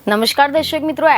નમસ્કાર દર્શક મિત્રો,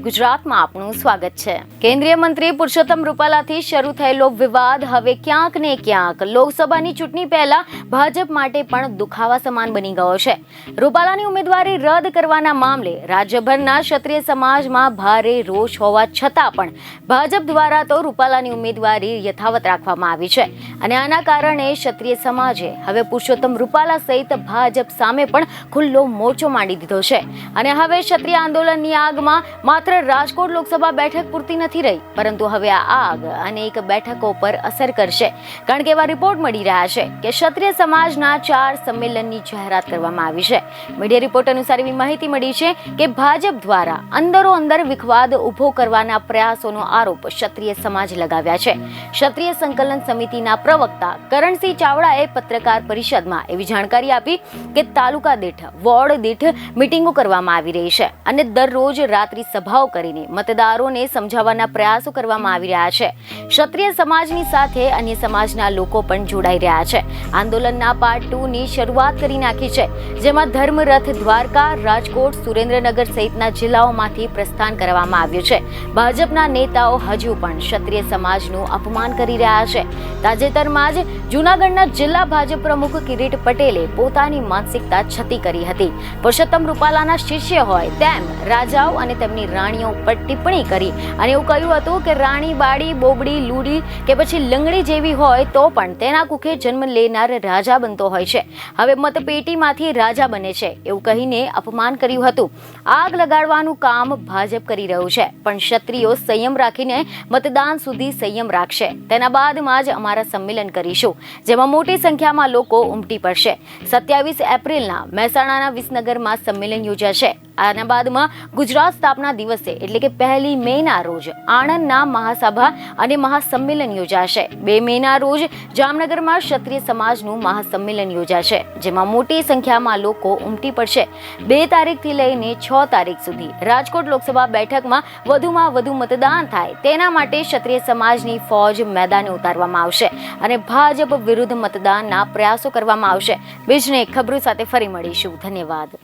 @ગુજરાતમાં આપનું સ્વાગત છે। કેન્દ્રીય મંત્રી પુરુષોત્તમ રૂપાલાથી શરૂ થયેલો વિવાદ હવે ક્યાંક ને ક્યાંક લોકસભાની ચૂંટણી પહેલા ભાજપ માટે પણ દુખાવા સમાન બની ગયો છે। રૂપાલાની ઉમેદવારી રદ કરવાના મામલે રાજ્યભરના ક્ષત્રિય સમાજમાં ભારે રોષ હોવા છતાં પણ ભાજપ દ્વારા તો રૂપાલાની ઉમેદવારી યથાવત રાખવામાં આવી છે અને આના કારણે ક્ષત્રિય સમાજે હવે પુરુષોત્તમ રૂપાલા સહિત ભાજપ સામે પણ ખુલ્લો મોરચો માંડી દીધો છે અને હવે ક્ષત્રિય આંદોલનની આગમાં માત્ર રાજકોટ લોકસભા બેઠક પૂરતી નથી રહી, પરંતુ હવે આ આગ અનેક બેઠકો પર અસર કરશે, કારણ કે એવા રિપોર્ટ મળી રહ્યા છે કે ક્ષત્રિય સમાજના 4 સંમેલનની જાહેરાત કરવામાં આવી છે। મીડિયા રિપોર્ટ અનુસાર એવી માહિતી મળી છે કે ભાજપ દ્વારા અંદરો-અંદર વિખવાદ ઉભો કરવાના પ્રયાસોનો આરોપ ક્ષત્રિય સમાજ લગાવ્યા છે। ક્ષત્રિય સંકલન સમિતિના પ્રવક્તા કરણસિંહ ચાવડાએ પત્રકાર પરિષદમાં એવી જાણકારી આપી કે તાલુકા દીઠ, વોર્ડ દીઠ મિટિંગો કરવામાં આવી રહી છે અને દરરોજ રાત્રિ સભાઓ કરીને મતદારોને સમજાવવાના પ્રયાસો કરવામાં આવી રહ્યા છે। ક્ષત્રિય સમાજની સાથે અન્ય સમાજના લોકો પણ જોડાઈ રહ્યા છે। આંદોલનના પાર્ટ 2 ની શરૂઆત કરી નાખી છે, જેમાં ધર્મરથ દ્વારકા, રાજકોટ, સુરેન્દ્રનગર સહિતના જિલ્લાઓમાંથી પ્રસ્થાન કરવામાં આવ્યું છે। ભાજપના નેતાઓ હજુ પણ ક્ષત્રિય સમાજનું અપમાન કરી રહ્યા છે। તાજેતરમાં જ જૂનાગઢના જિલ્લા ભાજપ પ્રમુખ કિરીટ પટેલે પોતાની માનસિકતા છતી કરી હતી। પુરુષોત્તમ રૂપાલાના શિષ્ય હોય તેમ રાજાઓ અને તેમની રાણીઓ પર ટિપ્પણી કરી અને એવું કહ્યું હતું કે રાણી બાળી, બોબડી, લૂડી કે પછી લંગડી જેવી હોય તો પણ તેના કુખે જન્મ લેનાર રાજા બનતો હોય છે, હવે મતપેટીમાંથી રાજા બને છે, એવું કહીને અપમાન કર્યું હતું। આગ લગાડવાનું કામ ભાજપ કરી રહ્યું છે, પણ ક્ષત્રિયો સંયમ રાખીને મતદાન સુધી સંયમ રાખશે। તેના બાદમાં જ અમારા સંમેલન કરીશું, જેમાં મોટી સંખ્યામાં લોકો ઉમટી પડશે। 27 એપ્રિલના મહેસાણાના વિસનગરમાં સંમેલન યોજાશે। આના બાદમાં ગુજરાત સ્થાપના દિવસે એટલે કે 1 મેના રોજ આણંદના મહાસભા અને મહાસંમેલન યોજાશે। 2 મેના રોજ જામનગરમાં ક્ષત્રિય સમાજનું મહાસંમેલન યોજાશે, જેમાં મોટી સંખ્યામાં લોકો ઉમટી પડશે। 2 તારીખથી લઈને 6 તારીખ સુધી રાજકોટ લોકસભા બેઠકમાં વધુમાં વધુ મતદાન થાય તેના માટે ક્ષત્રિય સમાજની ફોજ મેદાને ઉતારવામાં આવશે અને ભાજપ વિરુદ્ધ મતદાનના પ્રયાસો કરવામાં આવશે। બીજને ખબરો સાથે ફરી મળીશું। ધન્યવાદ।